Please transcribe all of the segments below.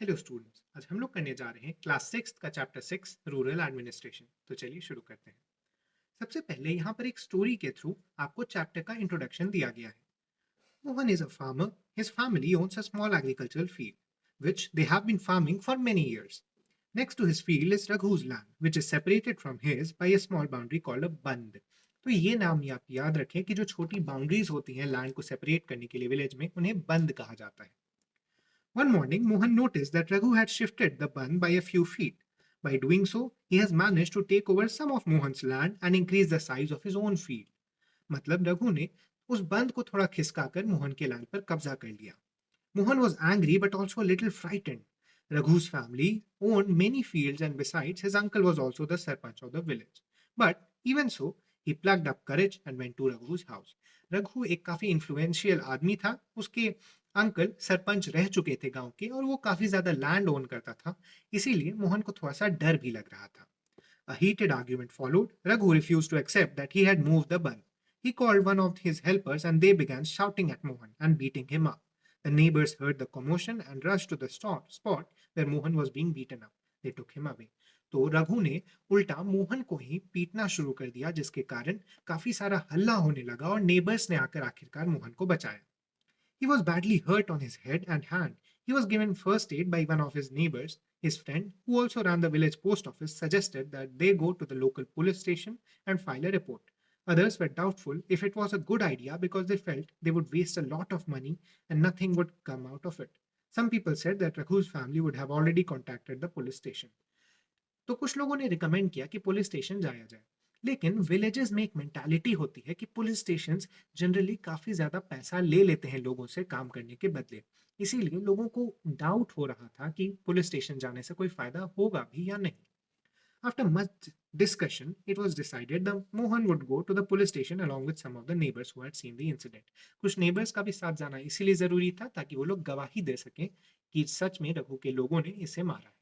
Hello students, आज हम लोग करने जा रहे हैं क्लास सिक्स का चैप्टर सिक्स रूरल एडमिनिस्ट्रेशन। तो चलिए शुरू करते हैं। सबसे पहले यहाँ पर एक स्टोरी के थ्रू आपको चैप्टर का इंट्रोडक्शन दिया गया है। Mohan is a farmer. His family owns a small agricultural field which they have been farming for many years. Next to his field is Raghu's land, which is separated from his by a small boundary called a band. तो ये नाम आप याद रखें कि जो छोटी boundaries होती हैं लैंड को सेपरेट करने के लिए विलेज में, उन्हें बंद कहा जाता है। One morning, Mohan noticed that Raghu had shifted the bun by a few feet. By doing so, he has managed to take over some of Mohan's land and increase the size of his own field. मतलब रघु ने उस बंद को थोड़ा खिसकाकर मोहन के land पर कब्जा कर लिया। Mohan was angry but also a little frightened. Raghu's family owned many fields, and besides, his uncle was also the sarpanch of the village. But even so, he plucked up courage and went to Raghu's house. Raghu एक काफी influential आदमी था। उसके uncle sarpanch रह चुके थे गांव के, और वो काफी ज्यादा लैंड ओन करता था। इसीलिए मोहन को थोड़ा सा डर भी लग रहा था। A heated argument followed. Raghu refused to accept that he had moved the bun. He called one of his helpers and they began shouting at Mohan and beating him up. The neighbors heard the commotion and rushed to the spot where Mohan was being beaten up. They took him away. तो रघु ने उल्टा मोहन को ही पीटना शुरू कर दिया, जिसके कारण काफी सारा हल्ला होने लगा और नेबर्स ने आकर आखिरकार मोहन को बचाया। He was badly hurt on his head and hand. He was given first aid by one of his neighbors. His friend, who also ran the village post office, suggested that they go to the local police station and file a report. Others were doubtful if it was a good idea because they felt they would waste a lot of money and nothing would come out of it. Some people said that Raghu's family would have already contacted the police station. तो कुछ लोगों ने recommend किया कि police station जाया जाए, लेकिन villages में एक मेंटालिटी होती है कि पुलिस स्टेशंस जनरली काफी ज्यादा पैसा ले लेते हैं लोगों से काम करने के बदले। इसीलिए लोगों को डाउट हो रहा था कि पुलिस स्टेशन जाने से कोई फायदा होगा भी या नहीं। After much discussion it was decided the Mohan would go to the police station along with some of the neighbors who had seen the incident. कुछ नेबर्स का भी साथ जाना इसीलिए जरूरी था ताकि वो लोग गवाही दे सकें कि सच में रघु के लोगों ने इसे मारा है।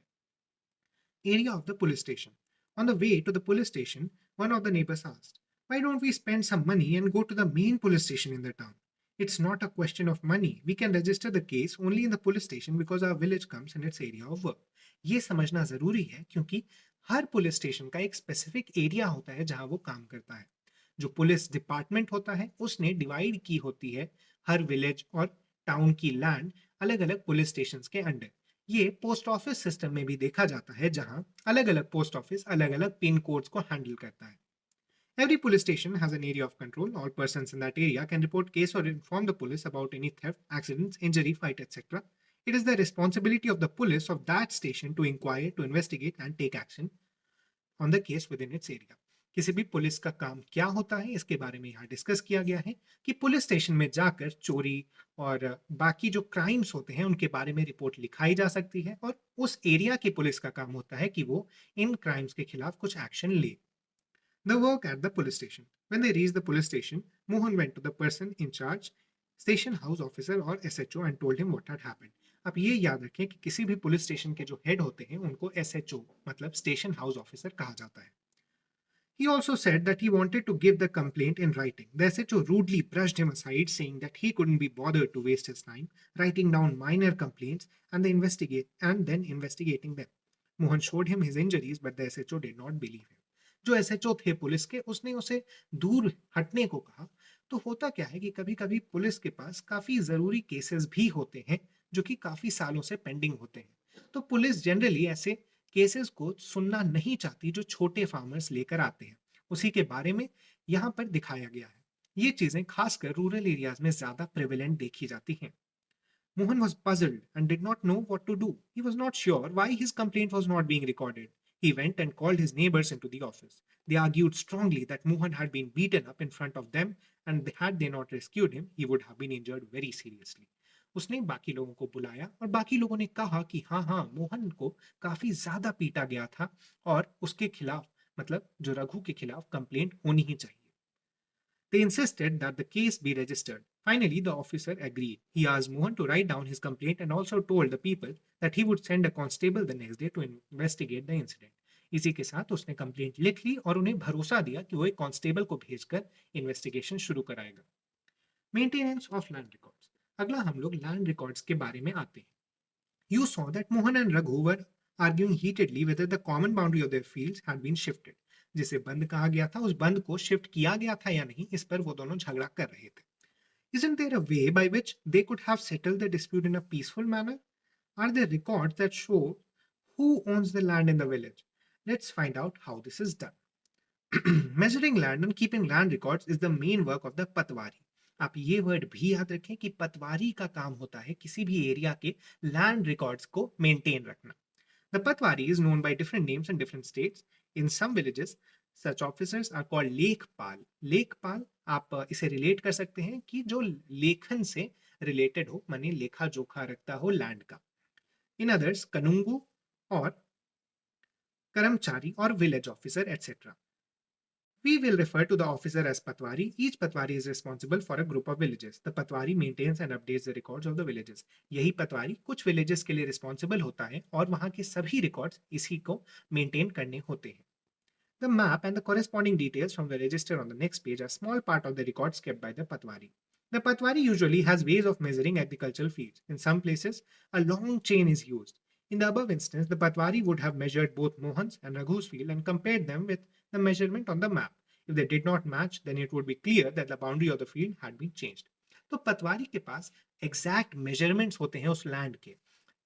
Area of the police station. On the way to the police station, one of the neighbors asked, "Why don't we spend some money and go to the main police station in the town? It's not a question of money. We can register the case only in the police station because our village comes in its area of work." ये समझना जरूरी है क्योंकि हर police station का एक specific area होता है जहां वो काम करता है। जो पुलिस डिपार्टमेंट होता है उसने डिवाइड की होती है हर विलेज और टाउन की लैंड अलग अलग पुलिस स्टेशन के अंडर। ये पोस्ट ऑफिस सिस्टम में भी देखा जाता है, जहां अलग अलग पोस्ट ऑफिस अलग अलग पिन कोड्स को हैंडल करता है। Every police station has an area of control. All persons in that area can report case or inform the police about any theft, accidents, injury, fight, etc. It is the responsibility of the police of that station to inquire, to investigate, and take action on the case with in its area. किसी भी police का काम क्या होता है इसके बारे में यहाँ डिस्कस किया गया है कि पुलिस स्टेशन में जाकर चोरी और बाकी जो क्राइम्स होते हैं उनके बारे में रिपोर्ट लिखाई जा सकती है, और उस एरिया की पुलिस का काम होता है कि वो इन क्राइम्स के खिलाफ कुछ एक्शन ले। The work at the police station. When they reached the police station, Mohan went to the person in charge, station house officer or SHO, and told him what had happened. आप ये याद रखें कि किसी भी police station के जो head होते हैं उनको SHO मतलब स्टेशन हाउस ऑफिसर कहा जाता है। He also said that he wanted to give the complaint in writing. The SHO rudely brushed him aside, saying that he couldn't be bothered to waste his time writing down minor complaints and then investigating them. Mohan showed him his injuries, but the SHO did not believe him. जो SHO थे police के, उसने उसे दूर हटने को कहा। तो होता क्या है कि कभी कभी पुलिस के पास काफी जरूरी केसेस भी होते हैं जो कि काफी सालों से पेंडिंग होते हैं। तो पुलिस जनरली ऐसे केसेस को सुनना नहीं चाहती जो छोटे फार्मर्स लेकर आते हैं। उसी के बारे में यहाँ पर दिखाया गया है। ये चीजें खासकर रूरल एरियाज में ज्यादा प्रेवेलेंट देखी जाती हैं। Mohan was puzzled and did not know what to do. He was not sure why his complaint was not being recorded. He went and called his neighbors into the office. They argued strongly that Mohan had been beaten up in front of them, and had they not rescued him, he would have been injured very seriously. उसने बाकी लोगों को बुलाया और बाकी लोगों ने कहा कि हाँ हाँ, मोहन को काफी ज्यादा पीटा गया था और उसके खिलाफ मतलब जो रघु के खिलाफ कंप्लेंट होनी ही चाहिए। They insisted that the case be registered. Finally, the officer agreed. He asked Mohan to write down his complaint and also told the people that he would send a constable the next day to investigate the incident. इसी के साथ उसने complaint लिख ली और उन्हें भरोसा दिया कि वो एक कांस्टेबल को भेजकर इन्वेस्टिगेशन शुरू कराएगा। Maintenance of land records. अगला हम लोग लैंड रिकॉर्ड्स के बारे में आते हैं। You saw that Mohan and Raghu were arguing heatedly whether the common boundary of their fields had been shifted. जिसे बंद कहा गया था, उस बंद को शिफ्ट किया गया था या नहीं, इस पर वो दोनों झगड़ा कर रहे थे. Isn't there a way by which they could have settled the dispute in a peaceful manner? Are there records that show who owns the land in the village? Let's find out how this is done. Measuring land and keeping land records is the main work of the पतवारी. आप ये word भी याद रखें कि पतवारी का काम होता है किसी भी एरिया के लैंड रिकॉर्ड्स को मेंटेन रखना. The patwari is known by different names in different states. In some villages, such officers are called लेखपाल. लेखपाल आप इसे रिलेट कर सकते हैं कि जो लेखन से रिलेटेड हो, माने लेखा जोखा रखता हो लैंड का. In others, कनुंगु और कर्मचारी और village officer etc. We will refer to the officer as Patwari. Each Patwari is responsible for a group of villages. The Patwari maintains and updates the records of the villages. यही पतवारी कुछ villages के लिए responsible होता है और वहाँ के सभी records इसी को maintain करने होते हैं. The map and the corresponding details from the register on the next page are small part of the records kept by the Patwari. The Patwari usually has ways of measuring agricultural fields. In some places, a long chain is used. In the above instance, the Patwari would have measured both Mohan's and Raghu's field and compared them with the measurement on the map. If they did not match, then it would be clear that the boundary of the field had been changed. तो पतवारी के पास exact measurements होते हैं उस land के.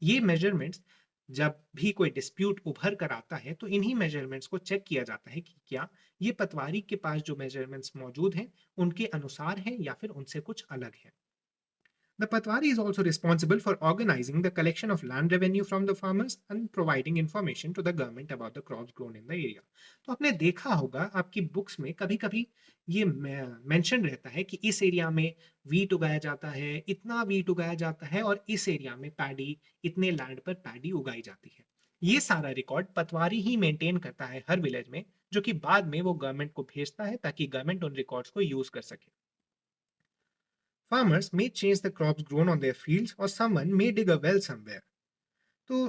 ये measurements जब भी कोई डिस्प्यूट उभर कर आता है तो इन्हीं मेजरमेंट्स को चेक किया जाता है कि क्या ये पतवारी के पास जो मेजरमेंट्स मौजूद हैं उनके अनुसार हैं या फिर उनसे कुछ अलग है. The Patwari is also responsible for organizing the collection of land revenue from the farmers and providing information to the government about the crops grown in the area. तो आपने देखा होगा आपकी बुक्स में कभी कभी ये मेंशन रहता है कि इस एरिया में वीट उगाया जाता है, इतना वीट उगाया जाता है और इस एरिया में पैडी, इतने लैंड पर पैडी उगाई जाती है. ये सारा रिकॉर्ड पतवारी ही मेंटेन करता है हर विलेज में, जो कि बाद में वो गवर्नमेंट को भेजता है ताकि गवर्नमेंट उन रिकॉर्ड्स को यूज कर सके. Farmers may change the crops grown on their fields or someone may dig a well somewhere. So,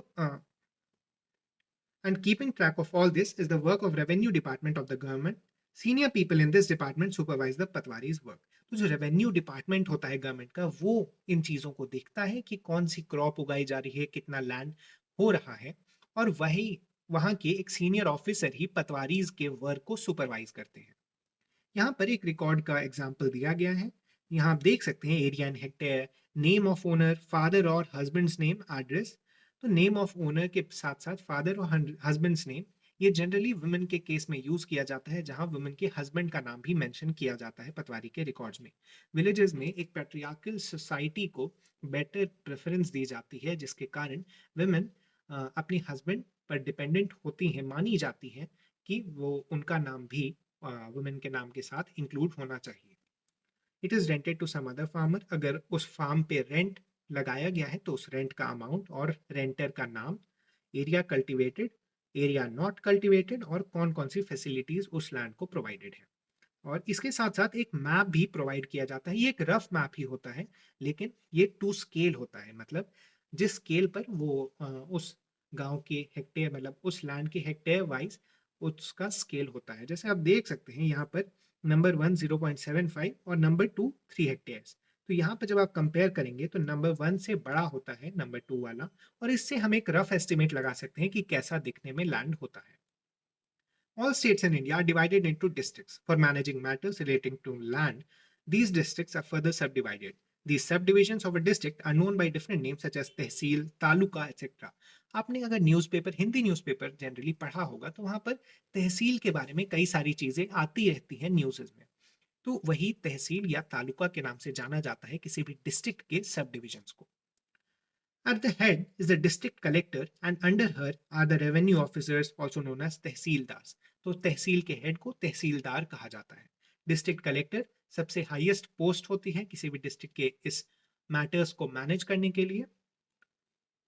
and keeping track of all this is the work of revenue department of the government. Senior people in this department supervise the patwari's work. तो जो revenue department होता है government का, वो इन चीज़ों को देखता है कि कौन सी क्रॉप उगाई जा रही है, कितना लैंड हो रहा है, और वही वहाँ के एक सीनियर ऑफिसर ही पतवारीज के वर्क को सुपरवाइज करते हैं. यहाँ पर एक रिकॉर्ड का एग्जाम्पल दिया गया है. यहाँ आप देख सकते हैं area in hectare, name of owner, father और हस्बैंड्स नेम, एड्रेस. तो नेम ऑफ ओनर के साथ साथ फादर और हस्बैंड्स नेम ये जनरली वुमेन के केस में यूज किया जाता है, जहां वुमेन के हस्बैंड का नाम भी मेंशन किया जाता है पतवारी के रिकॉर्ड्स में. विलेजेस में एक पैट्रियार्कल सोसाइटी को बेटर प्रेफरेंस दी जाती है, जिसके कारण वुमेन अपने हस्बैंड पर डिपेंडेंट होती हैं, मानी जाती हैं कि वो उनका नाम भी वुमेन के नाम के साथ इंक्लूड होना चाहिए. It is rented to some other farmer. अगर उस फार्म पे रेंट लगाया गया है तो उस रेंट का अमाउंट और रेंटर का नाम, area cultivated, area not cultivated और कौन कौन सी फैसिलिटीज उस लैंड को प्रोवाइडेड है. और इसके साथ साथ एक मैप भी प्रोवाइड किया जाता है. ये एक रफ मैप ही होता है, लेकिन ये टू स्केल होता है. मतलब जिस स्केल पर वो उस गांव के हेक्टेयर, मतलब उस लैंड के हेक्टेयर वाइज उसका स्केल होता है. जैसे आप देख सकते हैं यहाँ पर नंबर 1 0.75 और नंबर 2 3 हेक्टेयर्स. तो यहाँ पर जब आप कंपेयर करेंगे तो नंबर 1 से बड़ा होता है नंबर 2 वाला, और इससे हम एक रफ एस्टिमेट लगा सकते हैं कि कैसा दिखने में लैंड होता है. All states in India are divided into districts. For managing matters relating to land, these districts are further subdivided. These subdivisions of a district are known by different names such as tehsil, taluka etc. आपने अगर newspaper, Hindi newspaper generally पढ़ा होगा तो वहाँ पर तहसील के बारे में कई सारी चीज़ें आती रहती हैं न्यूज़ में. तो वही तहसील या तालुका के नाम से जाना जाता है किसी भी डिस्ट्रिक्ट के सब डिविजन्स को. At the head is the district collector and under her are the revenue officers also known as तहसीलदार. तो तहसील के हेड को तहसीलदार कहा जाता है. डिस्ट्रिक्ट कलेक्टर सबसे हाईएस्ट पोस्ट होती है किसी भी डिस्ट्रिक्ट के इस मैटर्स को मैनेज करने के लिए.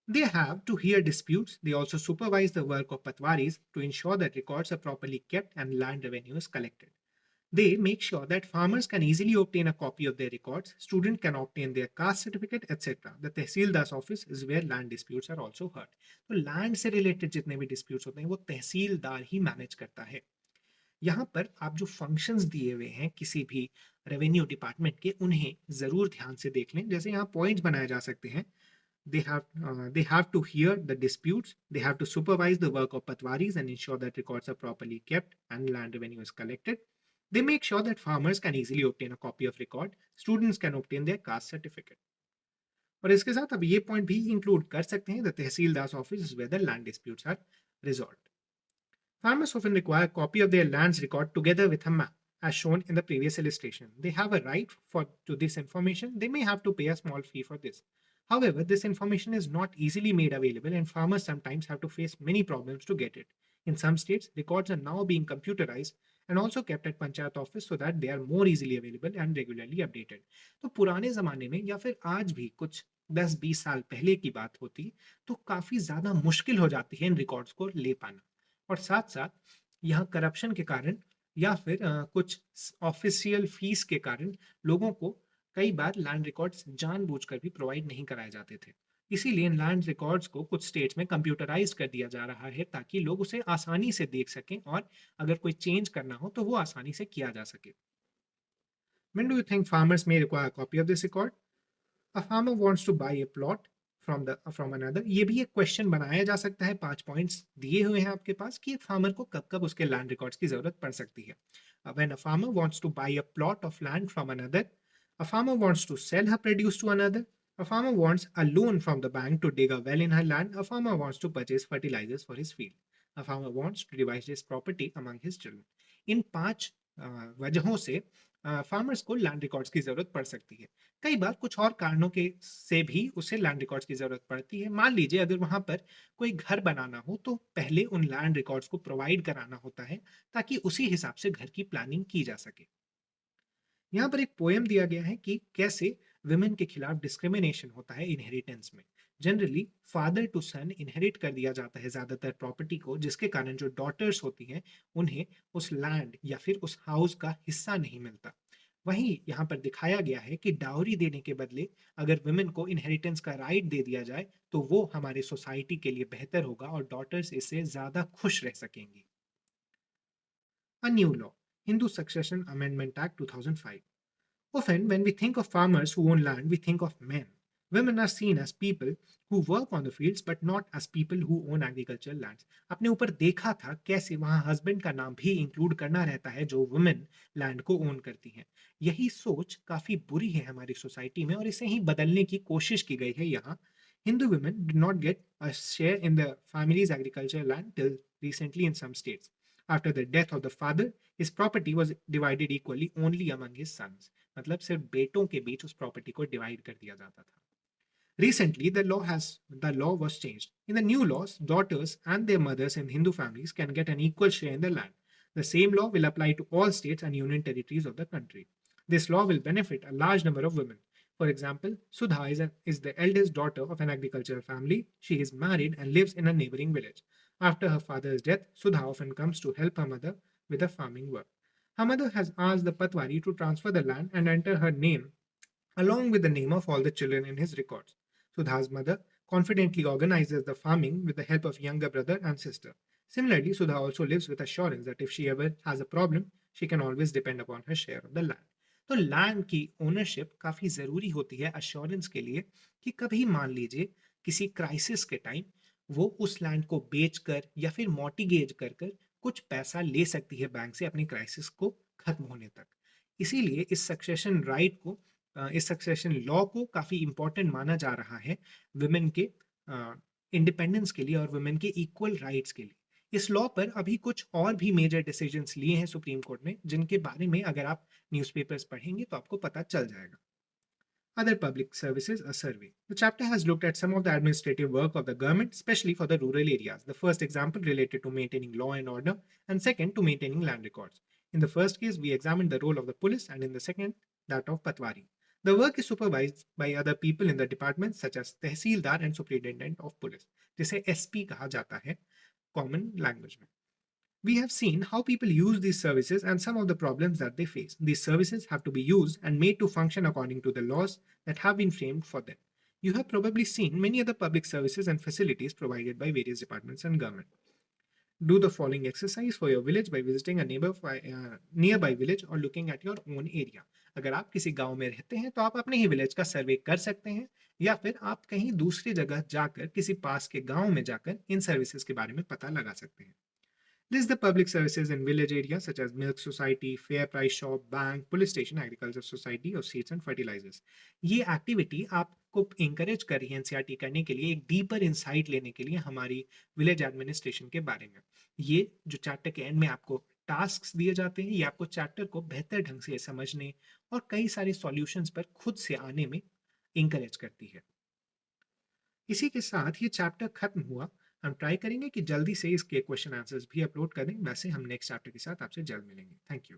They have to hear disputes. They also supervise the work of patwaris to ensure that records are properly kept and land revenue is collected. They make sure that farmers can easily obtain a copy of their records, students can obtain their caste certificate, etc. The Tehsildar's office is where land disputes are also heard. तो land से related जितने भी disputes होते हैं वो तहसीलदार ही manage करता है. यहाँ पर आप जो फंक्शंस दिए हुए हैं किसी भी रेवेन्यू डिपार्टमेंट के, उन्हें जरूर ध्यान से देख लें. जैसे यहाँ पॉइंट्स बनाए जा सकते हैं. They have to hear the disputes. They have to supervise the work of patwaris and ensure that records are properly kept and land revenue is collected. They make sure that farmers can easily obtain a copy of record. Students can obtain their caste certificate. और इसके साथ अब ये point भी include कर सकते हैं the tehsildar office where the land disputes are resolved. Farmers often require a copy of their land's record together with a map, as shown in the previous illustration. They have a right to this information. They may have to pay a small fee for this. However, this information is not easily made available, and farmers sometimes have to face many problems to get it. In some states, records are now being computerized and also kept at Panchayat office so that they are more easily available and regularly updated. तो पुराने ज़माने में या फिर आज भी कुछ 10-20 साल पहले की बात होती तो काफ़ी ज़्यादा मुश्किल हो जाती है इन रिकॉर्ड्स को ले पाना और साथ-साथ यहाँ करप्शन के कारण या फिर कुछ ऑफिशियल फीस के कारण लोगों को कई बार लैंड रिकॉर्ड्स जानबूझकर भी प्रोवाइड नहीं कराए जाते थे। इसीलिए इन लैंड रिकॉर्ड्स को कुछ स्टेट्स में कंप्यूटराइज़ कर दिया जा रहा है ताकि लोग उसे आसानी से देख सकें और अगर कोई चेंज करना हो तो वो आसानी से किया जा सके। When do you think farmers may require a copy of this record? A farmer wants to buy a plot from another. ये भी एक क्वेश्चन बनाया जा सकता है। 5 पॉइंट्स दिए हुए हैं आपके पास कि एक फार्मर को कब कब उसके लैंड रिकॉर्ड्स की जरूरत पड़ सकती है। When a farmer wants to buy a plot of land from another, a farmer wants to sell her produce to another, a farmer wants a loan from the bank to dig a well in her land, a farmer wants to purchase fertilizers for his field, a farmer wants to divide his property among his children. इन 5 वजहों से farmers को land records की जरूरत पड़ सकती है। कई बार कुछ और कारणों के से भी उसे लैंड रिकॉर्ड्स की ज़रूरत पड़ती है। मान लीजिए अगर वहाँ पर कोई घर बनाना हो तो पहले उन लैंड रिकॉर्ड्स को प्रोवाइड कराना होता है ताकि उसी हिसाब से घर की प्लानिंग की जा सके। यहाँ पर एक पोएम दिया गया है कि कैसे विमेन के खिलाफ डिस्क्रिमिनेशन होता है इनहेरिटेंस में। Generally father to son inherit कर दिया जाता है ज़्यादातर प्रॉपर्टी को, जिसके कारण जो डॉटर्स होती हैं उन्हें उस लैंड या फिर उस हाउस का हिस्सा नहीं मिलता। वहीं यहाँ पर दिखाया गया है कि डाउरी देने के बदले अगर विमेन को इनहेरिटेंस का राइट दे दिया जाए तो वो हमारे सोसाइटी के लिए बेहतर होगा और डॉटर्स इससे ज़्यादा खुश रह सकेंगी। A new law, Hindu Succession Amendment Act 2005. Often, when we think of farmers who own land, we think of men. Women are seen as people who work on the fields but not as people who own agricultural lands. आपने ऊपर देखा था कैसे वहाँ husband का नाम भी include करना रहता है जो वुमेन लैंड को ओन करती हैं। यही सोच काफ़ी बुरी है हमारी सोसाइटी में और इसे ही बदलने की कोशिश की गई है यहाँ। Hindu women did not get a share in the family's agricultural land till recently in some states. After the death of the father, his property was divided equally only among his sons. मतलब सिर्फ बेटों के बीच उस property को divide कर दिया जाता था। Recently, the law was changed. In the new laws, daughters and their mothers in Hindu families can get an equal share in the land. The same law will apply to all states and union territories of the country. This law will benefit a large number of women. For example, Sudha is the eldest daughter of an agricultural family. She is married and lives in a neighboring village. After her father's death, Sudha often comes to help her mother with the farming work. Her mother has asked the Patwari to transfer the land and enter her name along with the name of all the children in his records. Sudha's mother confidently organizes the farming with the help of younger brother and sister. Similarly, Sudha also lives with assurance that if she ever has a problem, she can always depend upon her share of the land. तो land की ownership काफ़ी ज़रूरी होती है assurance के लिए कि कभी मान लीजिए किसी क्राइसिस के टाइम वो उस लैंड को बेचकर या फिर मॉर्टिगेज कर कर कुछ पैसा ले सकती है बैंक से अपनी क्राइसिस को खत्म होने तक। इसीलिए इस सक्सेशन लॉ को काफ़ी इम्पोर्टेंट माना जा रहा है वुमेन के इंडिपेंडेंस के लिए और वुमेन के इक्वल राइट्स के लिए। इस लॉ पर अभी कुछ और भी मेजर डिसीजंस लिए हैं सुप्रीम कोर्ट ने, जिनके बारे में अगर आप न्यूज़पेपर्स पढ़ेंगे तो आपको पता चल जाएगा। Other public services, a survey. The chapter has looked at some of the administrative work of the government, especially for the rural areas. The first example related to maintaining law and order, and second to maintaining land records. In the first case, we examined the role of the police, and in the second, that of Patwari. The work is supervised by other people in the department, such as Tehsildar and Superintendent of Police, जिसे SP कहा जाता है common language में. We have seen how people use these services and some of the problems that they face. These services have to be used and made to function according to the laws that have been framed for them. You have probably seen many other public services and facilities provided by various departments and government. Do the following exercise for your village by visiting a nearby village or looking at your own area. अगर आप किसी गांव में रहते हैं तो आप अपने ही विलेज का सर्वे कर सकते हैं, या फिर आप कहीं दूसरी जगह जाकर किसी पास के गांव में जाकर इन सर्विसेज के बारे में पता लगा सकते हैं. List the public services in village areas such as milk society, fair price shop, bank, police station, agriculture society और seeds and fertilizers. ये एक्टिविटी आपको इंकरेज कर रही है एनसीईआरटी करने के लिए, एक डीपर इंसाइट लेने के लिए हमारी विलेज एडमिनिस्ट्रेशन के बारे में. ये जो चैप्टर के एंड में आपको टास्क दिए जाते हैं, ये आपको चैप्टर को बेहतर ढंग से समझने और कई सारे सॉल्यूशंस पर खुद से आने में इंकरेज करती है. इसी के साथ ये चैप्टर खत्म हुआ. हम ट्राई करेंगे कि जल्दी से इसके क्वेश्चन आंसर्स भी अपलोड करें. वैसे हम नेक्स्ट चैप्टर के साथ आपसे जल्द मिलेंगे. Thank you.